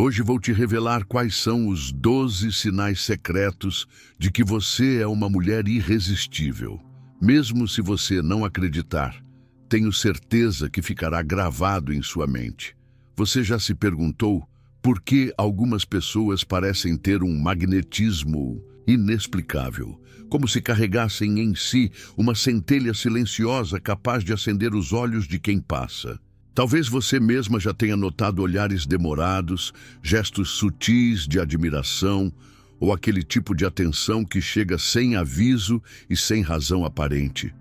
Hoje vou te revelar quais são os 12 sinais secretos de que você é uma mulher irresistível. Mesmo se você não acreditar, tenho certeza que ficará gravado em sua mente. Você já se perguntou por que algumas pessoas parecem ter um magnetismo inexplicável, como se carregassem em si uma centelha silenciosa capaz de acender os olhos de quem passa? Talvez você mesma já tenha notado olhares demorados, gestos sutis de admiração, ou aquele tipo de atenção que chega sem aviso e sem razão aparente.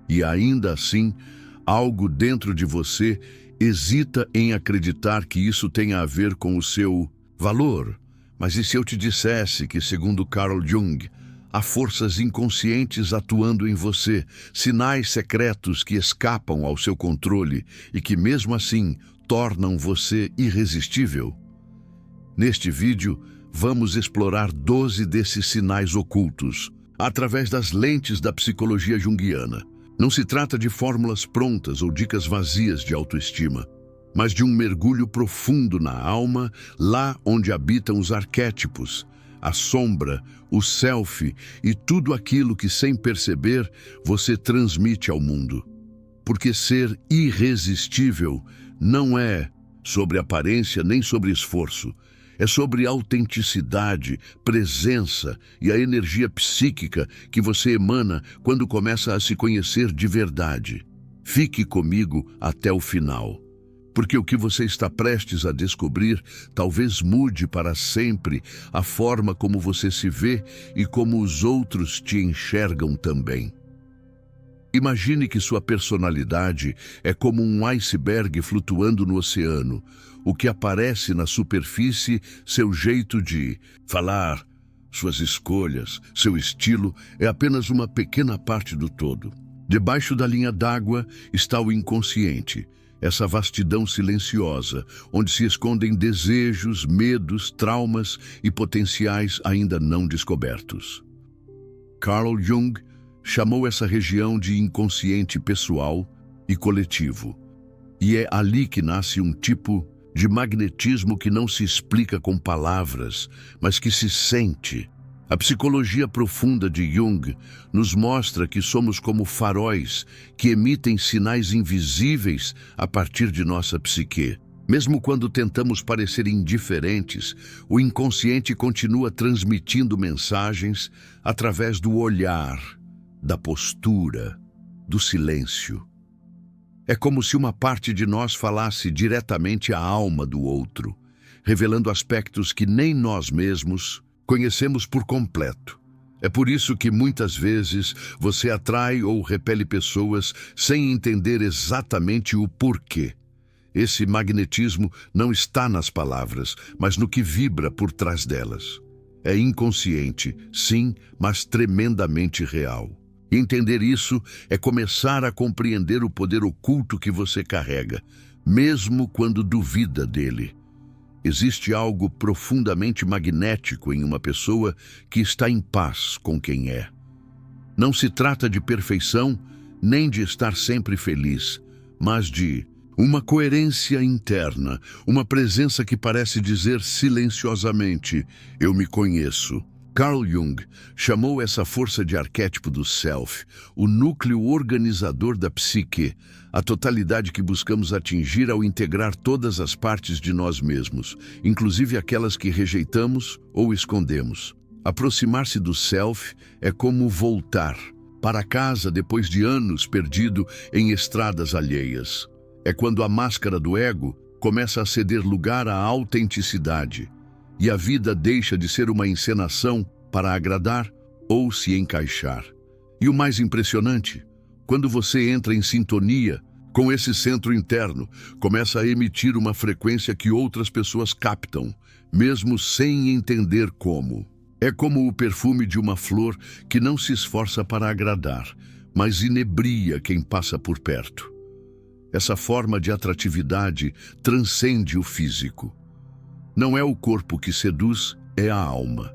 E ainda assim, algo dentro de você hesita em acreditar que isso tenha a ver com o seu valor. Mas e se eu te dissesse que, segundo Carl Jung, há forças inconscientes atuando em você, sinais secretos que escapam ao seu controle e que, mesmo assim, tornam você irresistível? Neste vídeo, vamos explorar 12 desses sinais ocultos, através das lentes da psicologia junguiana. Não se trata de fórmulas prontas ou dicas vazias de autoestima, mas de um mergulho profundo na alma, lá onde habitam os arquétipos, a sombra, o self e tudo aquilo que, sem perceber, você transmite ao mundo. Porque ser irresistível não é sobre aparência nem sobre esforço. É sobre autenticidade, presença e a energia psíquica que você emana quando começa a se conhecer de verdade. Fique comigo até o final, porque o que você está prestes a descobrir talvez mude para sempre a forma como você se vê e como os outros te enxergam também. Imagine que sua personalidade é como um iceberg flutuando no oceano. O que aparece na superfície, seu jeito de falar, suas escolhas, seu estilo, é apenas uma pequena parte do todo. Debaixo da linha d'água está o inconsciente, essa vastidão silenciosa, onde se escondem desejos, medos, traumas e potenciais ainda não descobertos. Carl Jung chamou essa região de inconsciente pessoal e coletivo. E é ali que nasce um tipo de magnetismo que não se explica com palavras, mas que se sente. A psicologia profunda de Jung nos mostra que somos como faróis que emitem sinais invisíveis a partir de nossa psique. Mesmo quando tentamos parecer indiferentes, o inconsciente continua transmitindo mensagens através do olhar, da postura, do silêncio. É como se uma parte de nós falasse diretamente à alma do outro, revelando aspectos que nem nós mesmos conhecemos por completo. É por isso que muitas vezes você atrai ou repele pessoas sem entender exatamente o porquê. Esse magnetismo não está nas palavras, mas no que vibra por trás delas. É inconsciente, sim, mas tremendamente real. Entender isso é começar a compreender o poder oculto que você carrega, mesmo quando duvida dele. Existe algo profundamente magnético em uma pessoa que está em paz com quem é. Não se trata de perfeição, nem de estar sempre feliz, mas de uma coerência interna, uma presença que parece dizer silenciosamente: eu me conheço. Carl Jung chamou essa força de arquétipo do self, o núcleo organizador da psique, a totalidade que buscamos atingir ao integrar todas as partes de nós mesmos, inclusive aquelas que rejeitamos ou escondemos. Aproximar-se do self é como voltar para casa depois de anos perdido em estradas alheias. É quando a máscara do ego começa a ceder lugar à autenticidade, e a vida deixa de ser uma encenação para agradar ou se encaixar. E o mais impressionante, quando você entra em sintonia com esse centro interno, começa a emitir uma frequência que outras pessoas captam, mesmo sem entender como. É como o perfume de uma flor que não se esforça para agradar, mas inebria quem passa por perto. Essa forma de atratividade transcende o físico. Não é o corpo que seduz, é a alma.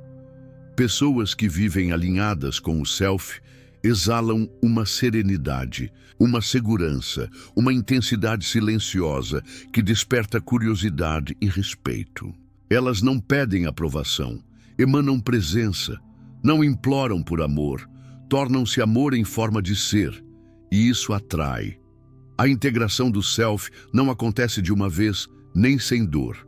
Pessoas que vivem alinhadas com o self exalam uma serenidade, uma segurança, uma intensidade silenciosa que desperta curiosidade e respeito. Elas não pedem aprovação, emanam presença, não imploram por amor, tornam-se amor em forma de ser, e isso atrai. A integração do self não acontece de uma vez, nem sem dor.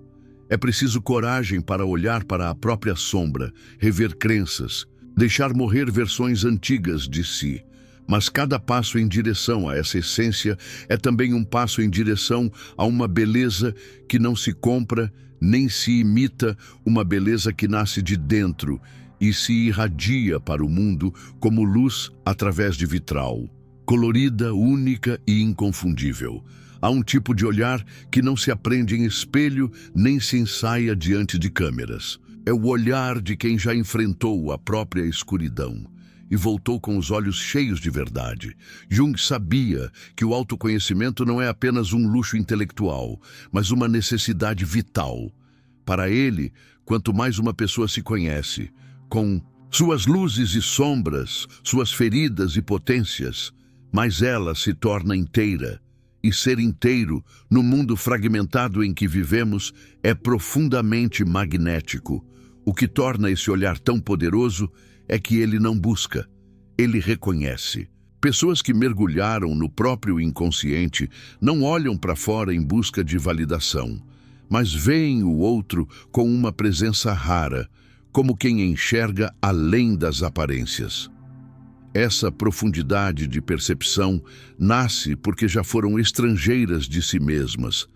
É preciso coragem para olhar para a própria sombra, rever crenças, deixar morrer versões antigas de si. Mas cada passo em direção a essa essência é também um passo em direção a uma beleza que não se compra nem se imita, uma beleza que nasce de dentro e se irradia para o mundo como luz através de vitral, colorida, única e inconfundível. Há um tipo de olhar que não se aprende em espelho nem se ensaia diante de câmeras. É o olhar de quem já enfrentou a própria escuridão e voltou com os olhos cheios de verdade. Jung sabia que o autoconhecimento não é apenas um luxo intelectual, mas uma necessidade vital. Para ele, quanto mais uma pessoa se conhece, com suas luzes e sombras, suas feridas e potências, mais ela se torna inteira. E ser inteiro, no mundo fragmentado em que vivemos, é profundamente magnético. O que torna esse olhar tão poderoso é que ele não busca, ele reconhece. Pessoas que mergulharam no próprio inconsciente não olham para fora em busca de validação, mas veem o outro com uma presença rara, como quem enxerga além das aparências. Essa profundidade de percepção nasce porque já foram estrangeiras de si mesmas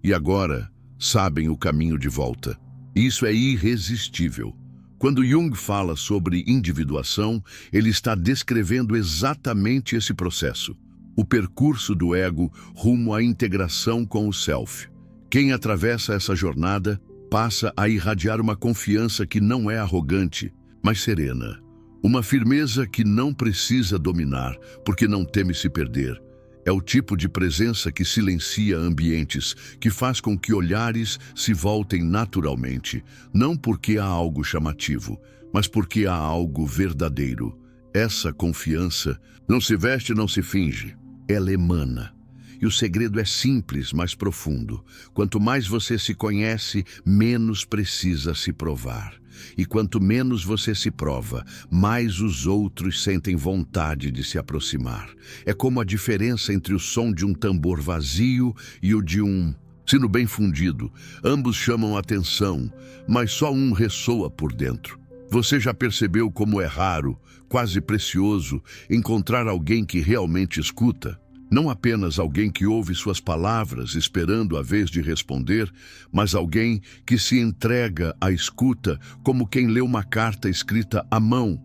e agora sabem o caminho de volta. Isso é irresistível. Quando Jung fala sobre individuação, ele está descrevendo exatamente esse processo, o percurso do ego rumo à integração com o self. Quem atravessa essa jornada passa a irradiar uma confiança que não é arrogante, mas serena. Uma firmeza que não precisa dominar, porque não teme se perder. É o tipo de presença que silencia ambientes, que faz com que olhares se voltem naturalmente, não porque há algo chamativo, mas porque há algo verdadeiro. Essa confiança não se veste, não se finge, ela emana. E o segredo é simples, mas profundo. Quanto mais você se conhece, menos precisa se provar. E quanto menos você se prova, mais os outros sentem vontade de se aproximar. É como a diferença entre o som de um tambor vazio e o de um sino bem fundido. Ambos chamam atenção, mas só um ressoa por dentro. Você já percebeu como é raro, quase precioso, encontrar alguém que realmente escuta? Não apenas alguém que ouve suas palavras esperando a vez de responder, mas alguém que se entrega à escuta como quem lê uma carta escrita à mão,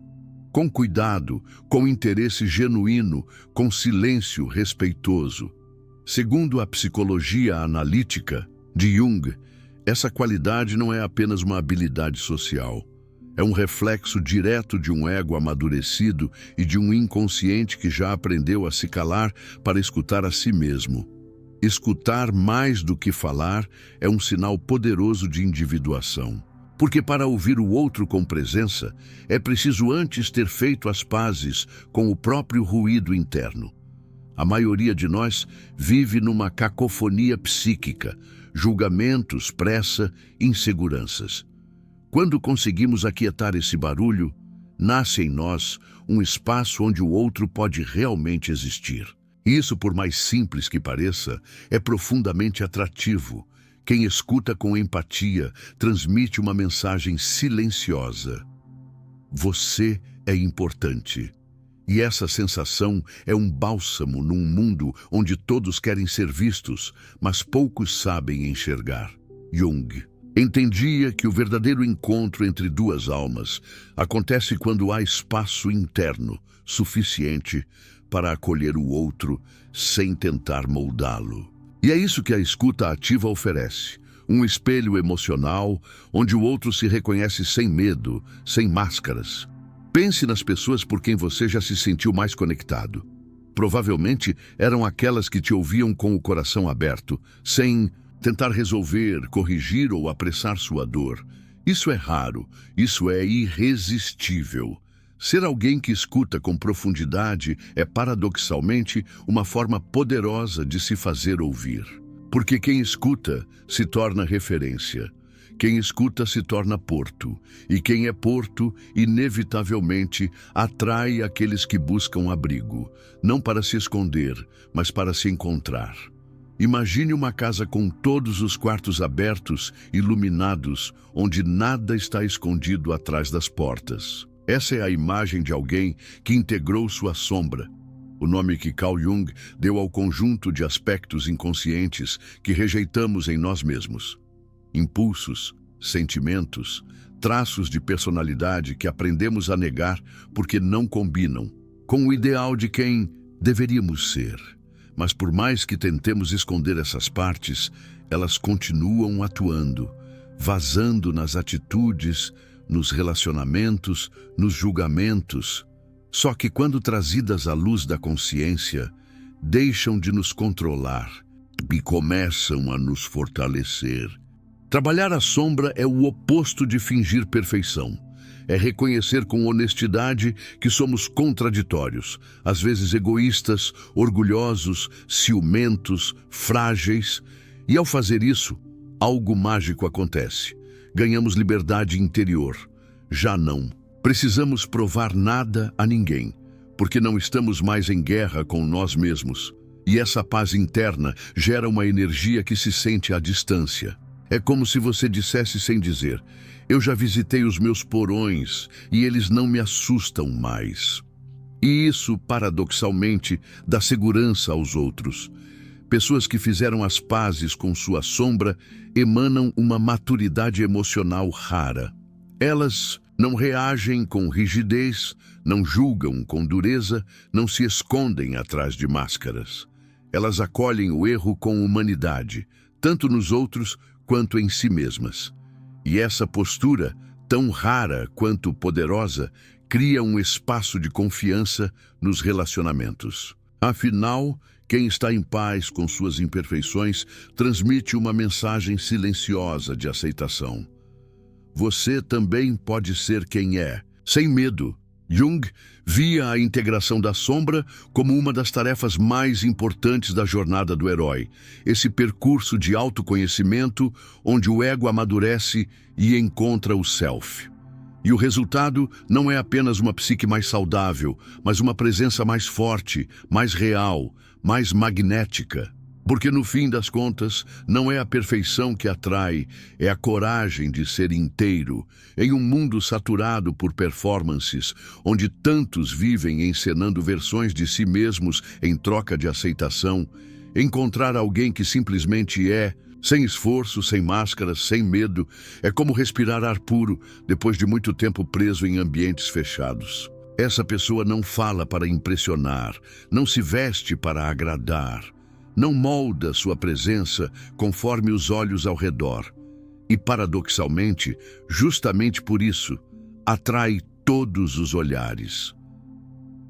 com cuidado, com interesse genuíno, com silêncio respeitoso. Segundo a psicologia analítica de Jung, essa qualidade não é apenas uma habilidade social. É um reflexo direto de um ego amadurecido e de um inconsciente que já aprendeu a se calar para escutar a si mesmo. Escutar mais do que falar é um sinal poderoso de individuação. Porque para ouvir o outro com presença, é preciso antes ter feito as pazes com o próprio ruído interno. A maioria de nós vive numa cacofonia psíquica, julgamentos, pressa, inseguranças. Quando conseguimos aquietar esse barulho, nasce em nós um espaço onde o outro pode realmente existir. Isso, por mais simples que pareça, é profundamente atrativo. Quem escuta com empatia transmite uma mensagem silenciosa. Você é importante. E essa sensação é um bálsamo num mundo onde todos querem ser vistos, mas poucos sabem enxergar. Jung entendia que o verdadeiro encontro entre duas almas acontece quando há espaço interno suficiente para acolher o outro sem tentar moldá-lo. E é isso que a escuta ativa oferece, um espelho emocional onde o outro se reconhece sem medo, sem máscaras. Pense nas pessoas por quem você já se sentiu mais conectado. Provavelmente eram aquelas que te ouviam com o coração aberto, sem tentar resolver, corrigir ou apressar sua dor. Isso é raro, isso é irresistível. Ser alguém que escuta com profundidade é, paradoxalmente, uma forma poderosa de se fazer ouvir. Porque quem escuta se torna referência. Quem escuta se torna porto, e quem é porto, inevitavelmente, atrai aqueles que buscam abrigo, não para se esconder, mas para se encontrar. Imagine uma casa com todos os quartos abertos, iluminados, onde nada está escondido atrás das portas. Essa é a imagem de alguém que integrou sua sombra. O nome que Carl Jung deu ao conjunto de aspectos inconscientes que rejeitamos em nós mesmos. Impulsos, sentimentos, traços de personalidade que aprendemos a negar porque não combinam com o ideal de quem deveríamos ser. Mas por mais que tentemos esconder essas partes, elas continuam atuando, vazando nas atitudes, nos relacionamentos, nos julgamentos. Só que quando trazidas à luz da consciência, deixam de nos controlar e começam a nos fortalecer. Trabalhar a sombra é o oposto de fingir perfeição. É reconhecer com honestidade que somos contraditórios, às vezes egoístas, orgulhosos, ciumentos, frágeis. E ao fazer isso, algo mágico acontece. Ganhamos liberdade interior. Já não precisamos provar nada a ninguém, porque não estamos mais em guerra com nós mesmos. E essa paz interna gera uma energia que se sente à distância. É como se você dissesse sem dizer: eu já visitei os meus porões e eles não me assustam mais. E isso, paradoxalmente, dá segurança aos outros. Pessoas que fizeram as pazes com sua sombra emanam uma maturidade emocional rara. Elas não reagem com rigidez, não julgam com dureza, não se escondem atrás de máscaras. Elas acolhem o erro com humanidade, tanto nos outros quanto em si mesmas. E essa postura, tão rara quanto poderosa, cria um espaço de confiança nos relacionamentos. Afinal, quem está em paz com suas imperfeições transmite uma mensagem silenciosa de aceitação. Você também pode ser quem é, sem medo. Jung via a integração da sombra como uma das tarefas mais importantes da jornada do herói, esse percurso de autoconhecimento onde o ego amadurece e encontra o self. E o resultado não é apenas uma psique mais saudável, mas uma presença mais forte, mais real, mais magnética. Porque no fim das contas, não é a perfeição que atrai, é a coragem de ser inteiro. Em um mundo saturado por performances, onde tantos vivem encenando versões de si mesmos em troca de aceitação, encontrar alguém que simplesmente é, sem esforço, sem máscaras, sem medo, é como respirar ar puro depois de muito tempo preso em ambientes fechados. Essa pessoa não fala para impressionar, não se veste para agradar, não molda sua presença conforme os olhos ao redor. E, paradoxalmente, justamente por isso, atrai todos os olhares.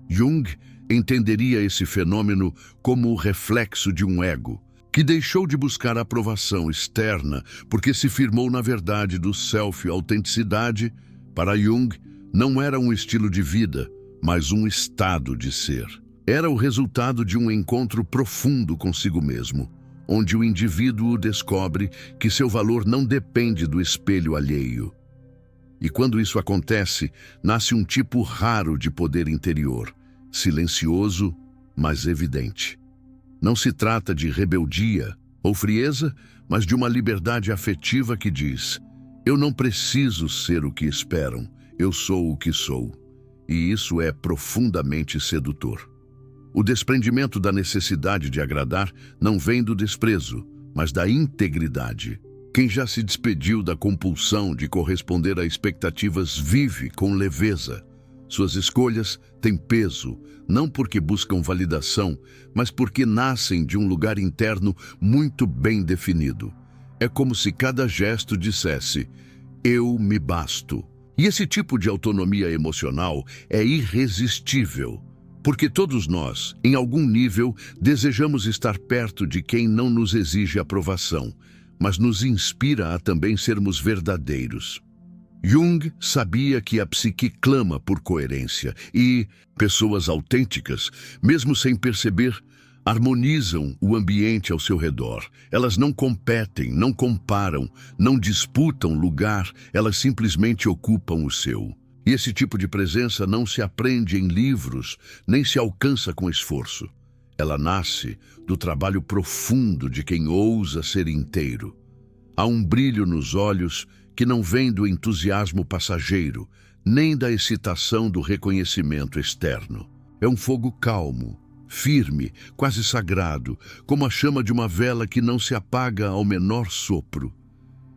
Jung entenderia esse fenômeno como o reflexo de um ego, que deixou de buscar aprovação externa porque se firmou na verdade do self-autenticidade. Para Jung, não era um estilo de vida, mas um estado de ser. Era o resultado de um encontro profundo consigo mesmo, onde o indivíduo descobre que seu valor não depende do espelho alheio. E quando isso acontece, nasce um tipo raro de poder interior, silencioso, mas evidente. Não se trata de rebeldia ou frieza, mas de uma liberdade afetiva que diz: eu não preciso ser o que esperam, eu sou o que sou. E isso é profundamente sedutor. O desprendimento da necessidade de agradar não vem do desprezo, mas da integridade. Quem já se despediu da compulsão de corresponder a expectativas vive com leveza. Suas escolhas têm peso, não porque buscam validação, mas porque nascem de um lugar interno muito bem definido. É como se cada gesto dissesse: eu me basto. E esse tipo de autonomia emocional é irresistível. Porque todos nós, em algum nível, desejamos estar perto de quem não nos exige aprovação, mas nos inspira a também sermos verdadeiros. Jung sabia que a psique clama por coerência e pessoas autênticas, mesmo sem perceber, harmonizam o ambiente ao seu redor. Elas não competem, não comparam, não disputam lugar, elas simplesmente ocupam o seu. E esse tipo de presença não se aprende em livros, nem se alcança com esforço. Ela nasce do trabalho profundo de quem ousa ser inteiro. Há um brilho nos olhos que não vem do entusiasmo passageiro, nem da excitação do reconhecimento externo. É um fogo calmo, firme, quase sagrado, como a chama de uma vela que não se apaga ao menor sopro.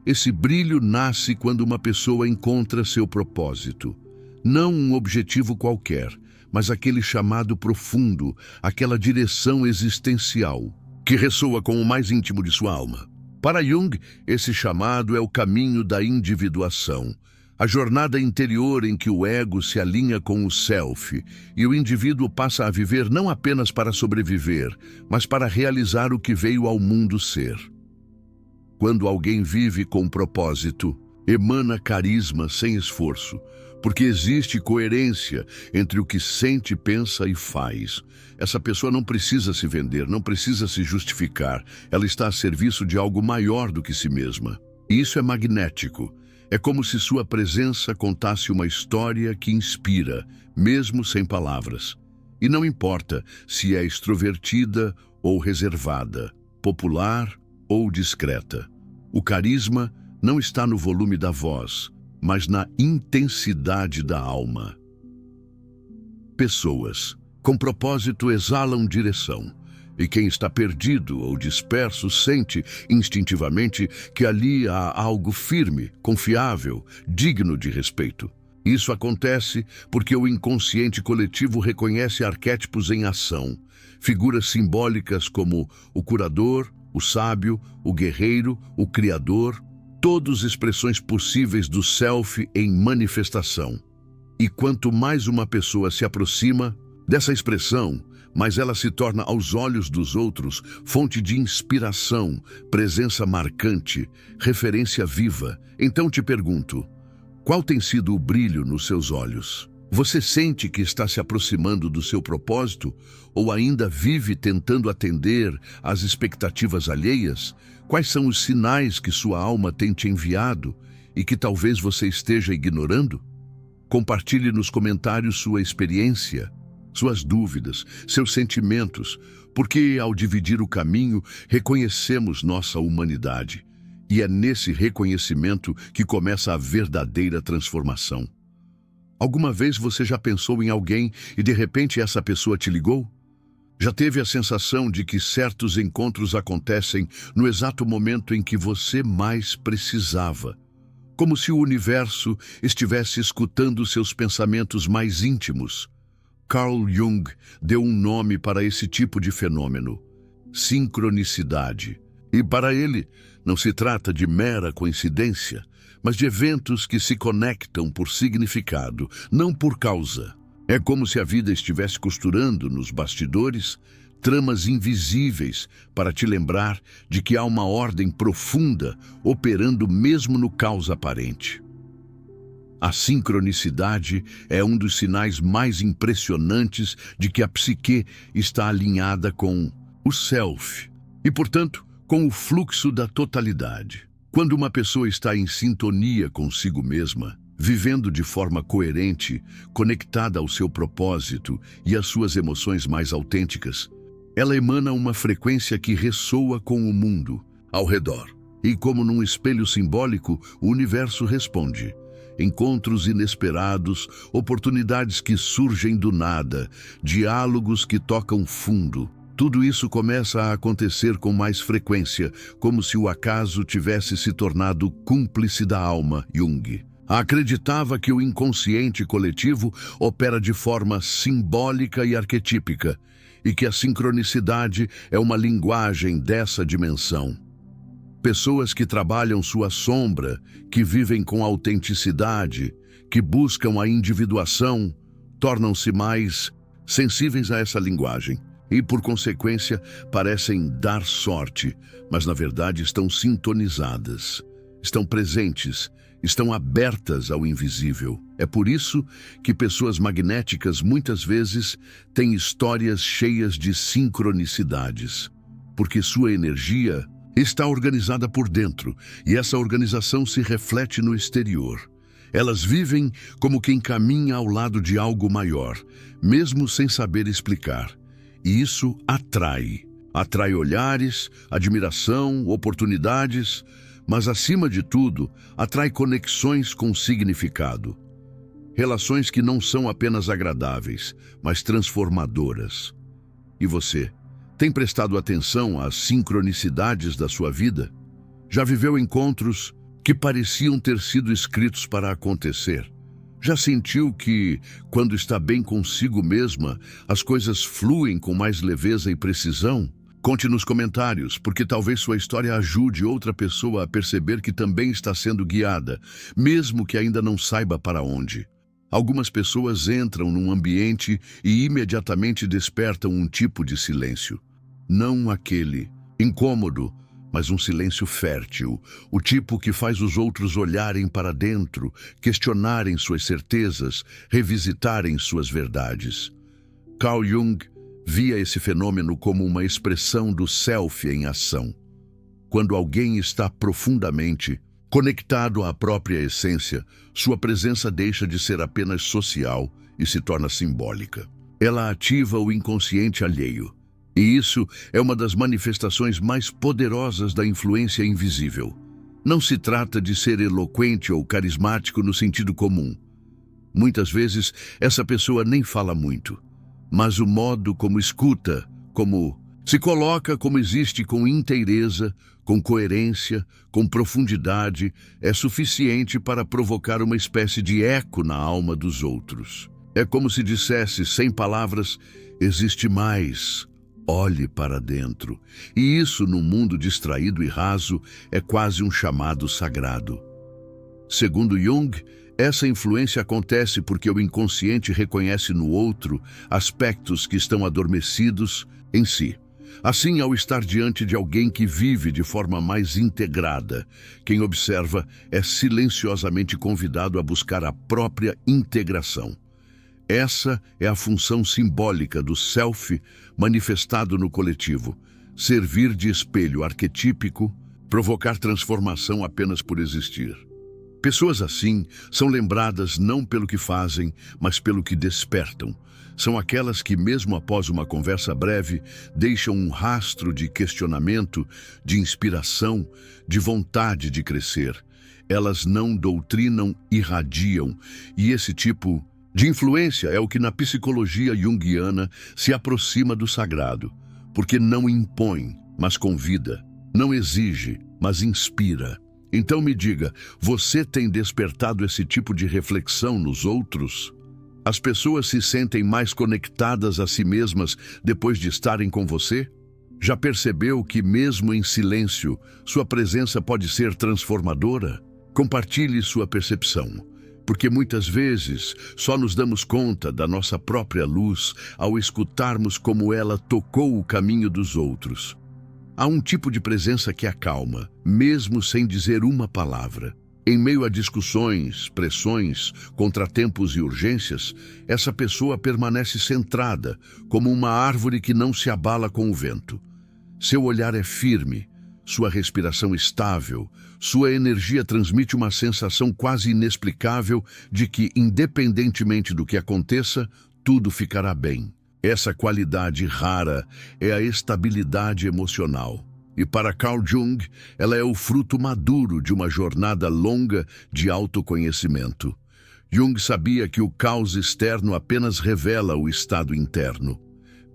Esse brilho nasce quando uma pessoa encontra seu propósito. Não um objetivo qualquer, mas aquele chamado profundo, aquela direção existencial, que ressoa com o mais íntimo de sua alma. Para Jung, esse chamado é o caminho da individuação, a jornada interior em que o ego se alinha com o self e o indivíduo passa a viver não apenas para sobreviver, mas para realizar o que veio ao mundo ser. Quando alguém vive com propósito, emana carisma sem esforço, porque existe coerência entre o que sente, pensa e faz. Essa pessoa não precisa se vender, não precisa se justificar. Ela está a serviço de algo maior do que si mesma. E isso é magnético. É como se sua presença contasse uma história que inspira, mesmo sem palavras. E não importa se é extrovertida ou reservada, popular ou discreta. O carisma não está no volume da voz, mas na intensidade da alma. Pessoas com propósito exalam direção, e quem está perdido ou disperso sente instintivamente que ali há algo firme, confiável, digno de respeito. Isso acontece porque o inconsciente coletivo reconhece arquétipos em ação, figuras simbólicas como o curador, o sábio, o guerreiro, o criador, todas expressões possíveis do self em manifestação. E quanto mais uma pessoa se aproxima dessa expressão, mais ela se torna aos olhos dos outros fonte de inspiração, presença marcante, referência viva. Então te pergunto, qual tem sido o brilho nos seus olhos? Você sente que está se aproximando do seu propósito ou ainda vive tentando atender às expectativas alheias? Quais são os sinais que sua alma tem te enviado e que talvez você esteja ignorando? Compartilhe nos comentários sua experiência, suas dúvidas, seus sentimentos, porque ao dividir o caminho, reconhecemos nossa humanidade. E é nesse reconhecimento que começa a verdadeira transformação. Alguma vez você já pensou em alguém e de repente essa pessoa te ligou? Já teve a sensação de que certos encontros acontecem no exato momento em que você mais precisava? Como se o universo estivesse escutando seus pensamentos mais íntimos. Carl Jung deu um nome para esse tipo de fenômeno: sincronicidade. E para ele, não se trata de mera coincidência, mas de eventos que se conectam por significado, não por causa. É como se a vida estivesse costurando nos bastidores tramas invisíveis para te lembrar de que há uma ordem profunda operando mesmo no caos aparente. A sincronicidade é um dos sinais mais impressionantes de que a psique está alinhada com o self e, portanto, com o fluxo da totalidade. Quando uma pessoa está em sintonia consigo mesma, vivendo de forma coerente, conectada ao seu propósito e às suas emoções mais autênticas, ela emana uma frequência que ressoa com o mundo ao redor. E como num espelho simbólico, o universo responde. Encontros inesperados, oportunidades que surgem do nada, diálogos que tocam fundo. Tudo isso começa a acontecer com mais frequência, como se o acaso tivesse se tornado cúmplice da alma. Jung acreditava que o inconsciente coletivo opera de forma simbólica e arquetípica, e que a sincronicidade é uma linguagem dessa dimensão. Pessoas que trabalham sua sombra, que vivem com autenticidade, que buscam a individuação, tornam-se mais sensíveis a essa linguagem e, por consequência, parecem dar sorte, mas na verdade estão sintonizadas, estão presentes, estão abertas ao invisível. É por isso que pessoas magnéticas muitas vezes têm histórias cheias de sincronicidades, porque sua energia está organizada por dentro e essa organização se reflete no exterior. Elas vivem como quem caminha ao lado de algo maior, mesmo sem saber explicar. E isso atrai. Atrai olhares, admiração, oportunidades, mas acima de tudo, atrai conexões com significado. Relações que não são apenas agradáveis, mas transformadoras. E você, tem prestado atenção às sincronicidades da sua vida? Já viveu encontros que pareciam ter sido escritos para acontecer? Já sentiu que, quando está bem consigo mesma, as coisas fluem com mais leveza e precisão? Conte nos comentários, porque talvez sua história ajude outra pessoa a perceber que também está sendo guiada, mesmo que ainda não saiba para onde. Algumas pessoas entram num ambiente e imediatamente despertam um tipo de silêncio. Não aquele incômodo, mas um silêncio fértil, o tipo que faz os outros olharem para dentro, questionarem suas certezas, revisitarem suas verdades. Carl Jung via esse fenômeno como uma expressão do self em ação. Quando alguém está profundamente conectado à própria essência, sua presença deixa de ser apenas social e se torna simbólica. Ela ativa o inconsciente alheio. E isso é uma das manifestações mais poderosas da influência invisível. Não se trata de ser eloquente ou carismático no sentido comum. Muitas vezes, essa pessoa nem fala muito, mas o modo como escuta, como se coloca, como existe com inteireza, com coerência, com profundidade, é suficiente para provocar uma espécie de eco na alma dos outros. É como se dissesse, sem palavras, existe mais. Olhe para dentro. E isso, num mundo distraído e raso, é quase um chamado sagrado. Segundo Jung, essa influência acontece porque o inconsciente reconhece no outro aspectos que estão adormecidos em si. Assim, ao estar diante de alguém que vive de forma mais integrada, quem observa é silenciosamente convidado a buscar a própria integração. Essa é a função simbólica do self manifestado no coletivo. Servir de espelho arquetípico, provocar transformação apenas por existir. Pessoas assim são lembradas não pelo que fazem, mas pelo que despertam. São aquelas que, mesmo após uma conversa breve, deixam um rastro de questionamento, de inspiração, de vontade de crescer. Elas não doutrinam, irradiam, e esse tipo de influência é o que na psicologia junguiana se aproxima do sagrado, porque não impõe, mas convida, não exige, mas inspira. Então me diga, você tem despertado esse tipo de reflexão nos outros? As pessoas se sentem mais conectadas a si mesmas depois de estarem com você? Já percebeu que, mesmo em silêncio, sua presença pode ser transformadora? Compartilhe sua percepção. Porque muitas vezes só nos damos conta da nossa própria luz ao escutarmos como ela tocou o caminho dos outros. Há um tipo de presença que acalma, mesmo sem dizer uma palavra. Em meio a discussões, pressões, contratempos e urgências, essa pessoa permanece centrada, como uma árvore que não se abala com o vento. Seu olhar é firme, sua respiração estável, sua energia transmite uma sensação quase inexplicável de que, independentemente do que aconteça, tudo ficará bem. Essa qualidade rara é a estabilidade emocional. E para Carl Jung, ela é o fruto maduro de uma jornada longa de autoconhecimento. Jung sabia que o caos externo apenas revela o estado interno.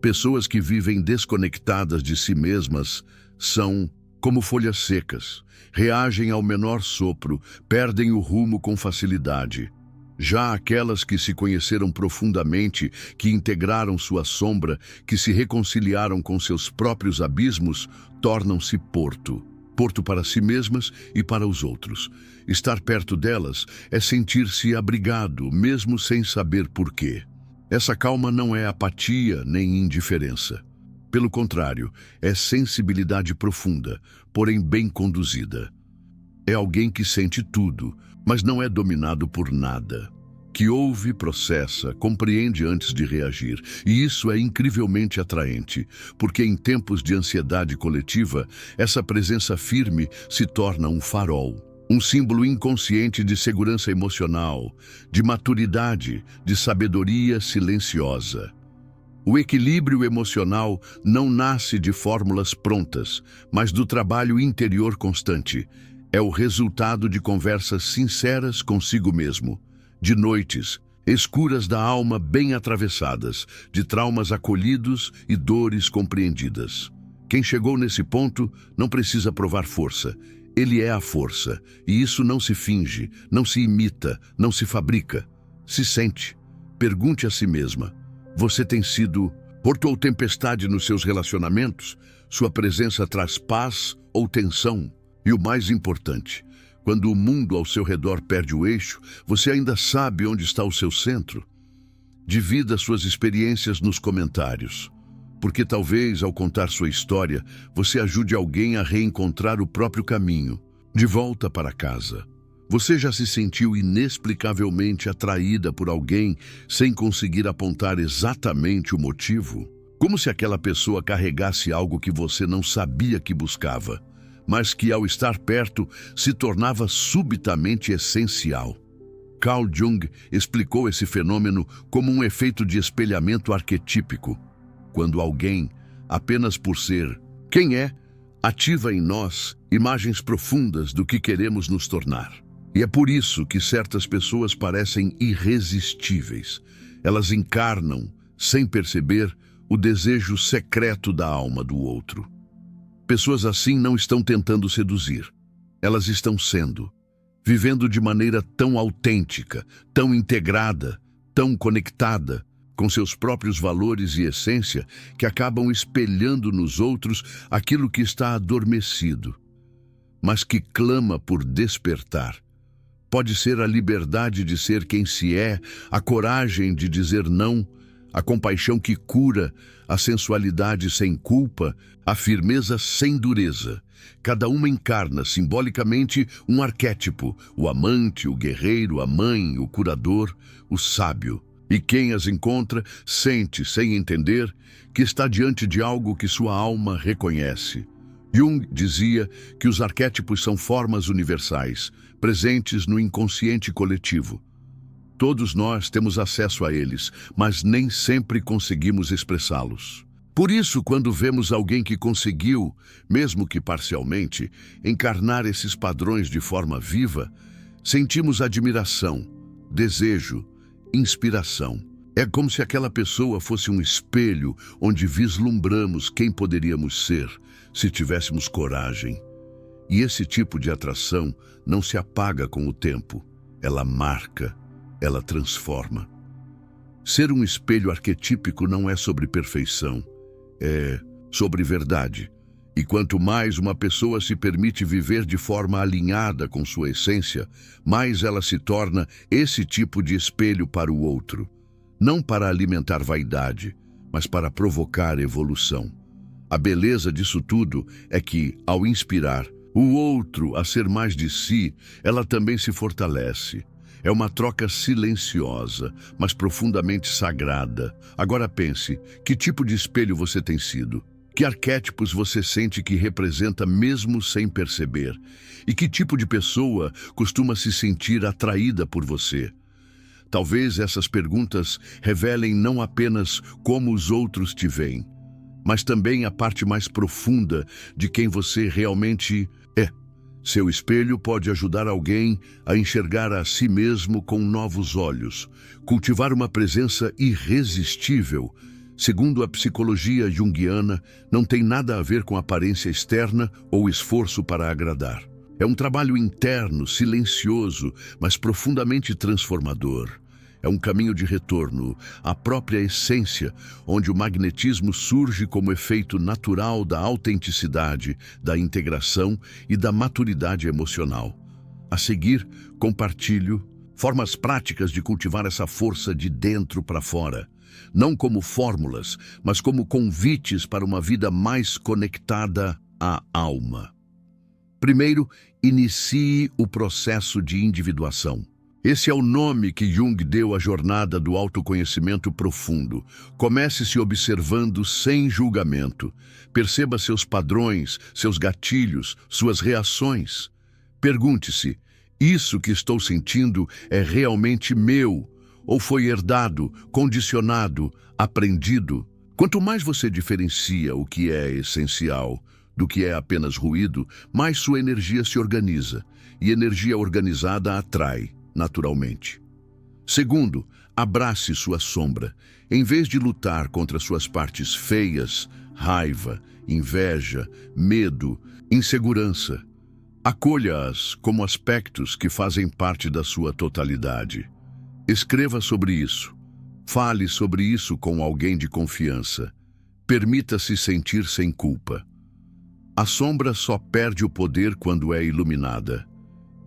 Pessoas que vivem desconectadas de si mesmas são como folhas secas, reagem ao menor sopro, perdem o rumo com facilidade. Já aquelas que se conheceram profundamente, que integraram sua sombra, que se reconciliaram com seus próprios abismos, tornam-se porto. Porto para si mesmas e para os outros. Estar perto delas é sentir-se abrigado, mesmo sem saber porquê. Essa calma não é apatia nem indiferença. Pelo contrário, é sensibilidade profunda, porém bem conduzida. É alguém que sente tudo, mas não é dominado por nada, que ouve, processa, compreende antes de reagir. E isso é incrivelmente atraente, porque em tempos de ansiedade coletiva, essa presença firme se torna um farol, um símbolo inconsciente de segurança emocional, de maturidade, de sabedoria silenciosa. O equilíbrio emocional não nasce de fórmulas prontas, mas do trabalho interior constante. É o resultado de conversas sinceras consigo mesmo, de noites escuras da alma bem atravessadas, de traumas acolhidos e dores compreendidas. Quem chegou nesse ponto não precisa provar força. Ele é a força, e isso não se finge, não se imita, não se fabrica. Se sente. Pergunte a si mesma: você tem sido porto ou tempestade nos seus relacionamentos? Sua presença traz paz ou tensão? E o mais importante, quando o mundo ao seu redor perde o eixo, você ainda sabe onde está o seu centro? Divida suas experiências nos comentários, porque talvez, ao contar sua história, você ajude alguém a reencontrar o próprio caminho, de volta para casa. Você já se sentiu inexplicavelmente atraída por alguém sem conseguir apontar exatamente o motivo? Como se aquela pessoa carregasse algo que você não sabia que buscava, mas que, ao estar perto, se tornava subitamente essencial. Carl Jung explicou esse fenômeno como um efeito de espelhamento arquetípico, quando alguém, apenas por ser quem é, ativa em nós imagens profundas do que queremos nos tornar. E é por isso que certas pessoas parecem irresistíveis. Elas encarnam, sem perceber, o desejo secreto da alma do outro. Pessoas assim não estão tentando seduzir. Elas estão sendo, vivendo de maneira tão autêntica, tão integrada, tão conectada com seus próprios valores e essência, que acabam espelhando nos outros aquilo que está adormecido, mas que clama por despertar. Pode ser a liberdade de ser quem se é, a coragem de dizer não, a compaixão que cura, a sensualidade sem culpa, a firmeza sem dureza. Cada uma encarna simbolicamente um arquétipo: o amante, o guerreiro, a mãe, o curador, o sábio. E quem as encontra sente, sem entender, que está diante de algo que sua alma reconhece. Jung dizia que os arquétipos são formas universais, presentes no inconsciente coletivo. Todos nós temos acesso a eles, mas nem sempre conseguimos expressá-los. Por isso, quando vemos alguém que conseguiu, mesmo que parcialmente, encarnar esses padrões de forma viva, sentimos admiração, desejo, inspiração. É como se aquela pessoa fosse um espelho onde vislumbramos quem poderíamos ser se tivéssemos coragem. E esse tipo de atração não se apaga com o tempo. Ela marca, ela transforma. Ser um espelho arquetípico não é sobre perfeição, é sobre verdade. E quanto mais uma pessoa se permite viver de forma alinhada com sua essência, mais ela se torna esse tipo de espelho para o outro. Não para alimentar vaidade, mas para provocar evolução. A beleza disso tudo é que, ao inspirar o outro a ser mais de si, ela também se fortalece. É uma troca silenciosa, mas profundamente sagrada. Agora pense, que tipo de espelho você tem sido? Que arquétipos você sente que representa mesmo sem perceber? E que tipo de pessoa costuma se sentir atraída por você? Talvez essas perguntas revelem não apenas como os outros te veem, mas também a parte mais profunda de quem você realmente é. Seu espelho pode ajudar alguém a enxergar a si mesmo com novos olhos, cultivar uma presença irresistível. Segundo a psicologia junguiana, não tem nada a ver com aparência externa ou esforço para agradar. É um trabalho interno, silencioso, mas profundamente transformador. É um caminho de retorno à própria essência, onde o magnetismo surge como efeito natural da autenticidade, da integração e da maturidade emocional. A seguir, compartilho formas práticas de cultivar essa força de dentro para fora, não como fórmulas, mas como convites para uma vida mais conectada à alma. Primeiro, inicie o processo de individuação. Esse é o nome que Jung deu à jornada do autoconhecimento profundo. Comece se observando sem julgamento. Perceba seus padrões, seus gatilhos, suas reações. Pergunte-se: isso que estou sentindo é realmente meu? Ou foi herdado, condicionado, aprendido? Quanto mais você diferencia o que é essencial do que é apenas ruído, mais sua energia se organiza. E energia organizada atrai, naturalmente. Segundo, abrace sua sombra. Em vez de lutar contra suas partes feias, raiva, inveja, medo, insegurança, acolha-as como aspectos que fazem parte da sua totalidade. Escreva sobre isso. Fale sobre isso com alguém de confiança. Permita-se sentir sem culpa. A sombra só perde o poder quando é iluminada.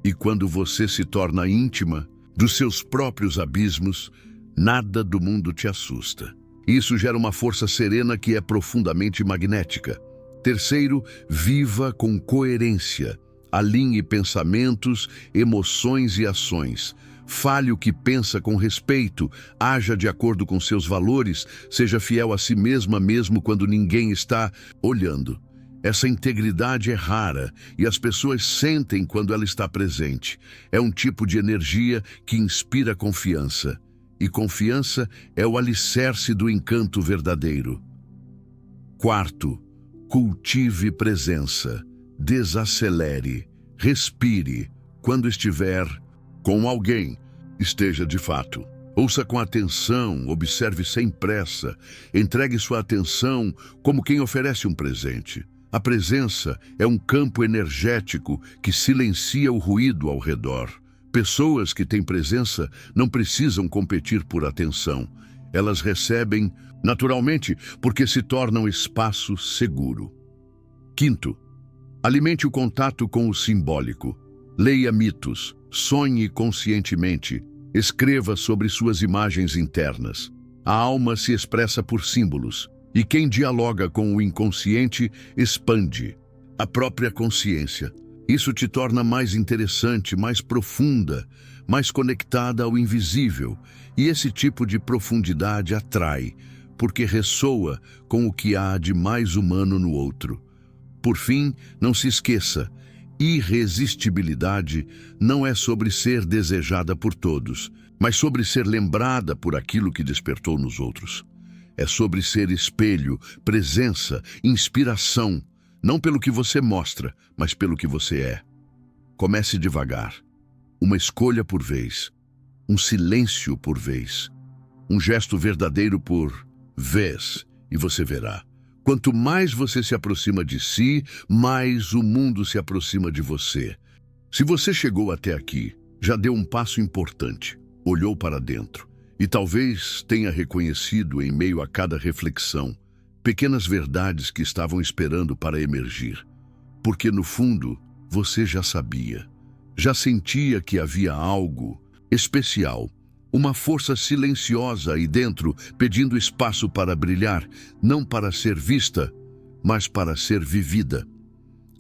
E quando você se torna íntima dos seus próprios abismos, nada do mundo te assusta. Isso gera uma força serena que é profundamente magnética. Terceiro, viva com coerência. Alinhe pensamentos, emoções e ações. Fale o que pensa com respeito, haja de acordo com seus valores, seja fiel a si mesma mesmo quando ninguém está olhando. Essa integridade é rara e as pessoas sentem quando ela está presente. É um tipo de energia que inspira confiança. E confiança é o alicerce do encanto verdadeiro. Quarto, cultive presença. Desacelere, respire. Quando estiver com alguém, esteja de fato. Ouça com atenção, observe sem pressa. Entregue sua atenção como quem oferece um presente. A presença é um campo energético que silencia o ruído ao redor. Pessoas que têm presença não precisam competir por atenção. Elas recebem naturalmente porque se tornam espaço seguro. Quinto, alimente o contato com o simbólico. Leia mitos, sonhe conscientemente, escreva sobre suas imagens internas. A alma se expressa por símbolos. E quem dialoga com o inconsciente expande a própria consciência. Isso te torna mais interessante, mais profunda, mais conectada ao invisível. E esse tipo de profundidade atrai, porque ressoa com o que há de mais humano no outro. Por fim, não se esqueça, irresistibilidade não é sobre ser desejada por todos, mas sobre ser lembrada por aquilo que despertou nos outros. É sobre ser espelho, presença, inspiração, não pelo que você mostra, mas pelo que você é. Comece devagar, uma escolha por vez, um silêncio por vez, um gesto verdadeiro por vez, e você verá. Quanto mais você se aproxima de si, mais o mundo se aproxima de você. Se você chegou até aqui, já deu um passo importante, olhou para dentro. E talvez tenha reconhecido, em meio a cada reflexão, pequenas verdades que estavam esperando para emergir. Porque, no fundo, você já sabia. Já sentia que havia algo especial, uma força silenciosa aí dentro, pedindo espaço para brilhar, não para ser vista, mas para ser vivida.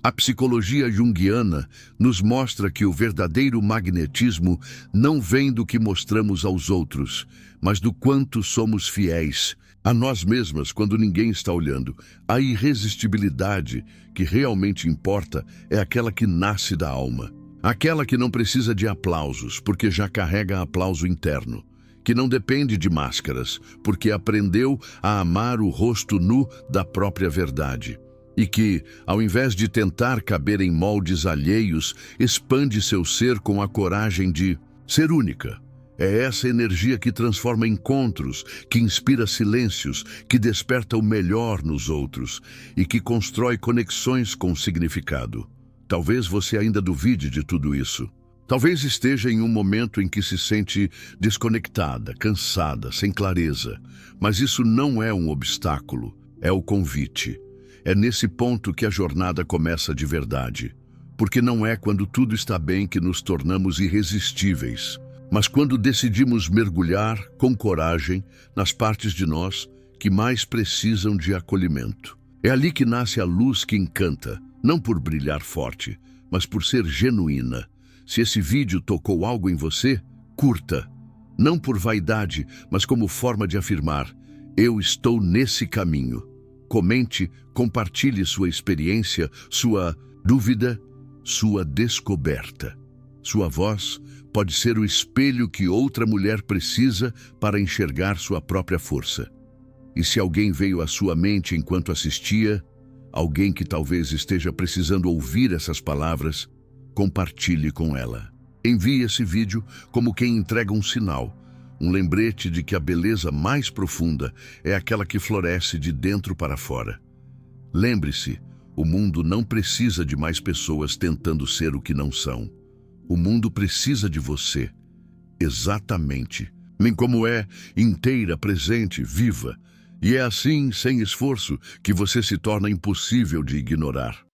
A psicologia junguiana nos mostra que o verdadeiro magnetismo não vem do que mostramos aos outros, mas do quanto somos fiéis a nós mesmas quando ninguém está olhando. A irresistibilidade que realmente importa é aquela que nasce da alma. Aquela que não precisa de aplausos, porque já carrega aplauso interno. Que não depende de máscaras, porque aprendeu a amar o rosto nu da própria verdade. E que, ao invés de tentar caber em moldes alheios, expande seu ser com a coragem de ser única. É essa energia que transforma encontros, que inspira silêncios, que desperta o melhor nos outros e que constrói conexões com significado. Talvez você ainda duvide de tudo isso. Talvez esteja em um momento em que se sente desconectada, cansada, sem clareza. Mas isso não é um obstáculo, é o convite. É nesse ponto que a jornada começa de verdade. Porque não é quando tudo está bem que nos tornamos irresistíveis, mas quando decidimos mergulhar com coragem nas partes de nós que mais precisam de acolhimento. É ali que nasce a luz que encanta, não por brilhar forte, mas por ser genuína. Se esse vídeo tocou algo em você, curta. Não por vaidade, mas como forma de afirmar: eu estou nesse caminho. Comente, compartilhe sua experiência, sua dúvida, sua descoberta. Sua voz pode ser o espelho que outra mulher precisa para enxergar sua própria força. E se alguém veio à sua mente enquanto assistia, alguém que talvez esteja precisando ouvir essas palavras, compartilhe com ela. Envie esse vídeo como quem entrega um sinal, um lembrete de que a beleza mais profunda é aquela que floresce de dentro para fora. Lembre-se, o mundo não precisa de mais pessoas tentando ser o que não são. O mundo precisa de você, exatamente, nem como é, inteira, presente, viva. E é assim, sem esforço, que você se torna impossível de ignorar.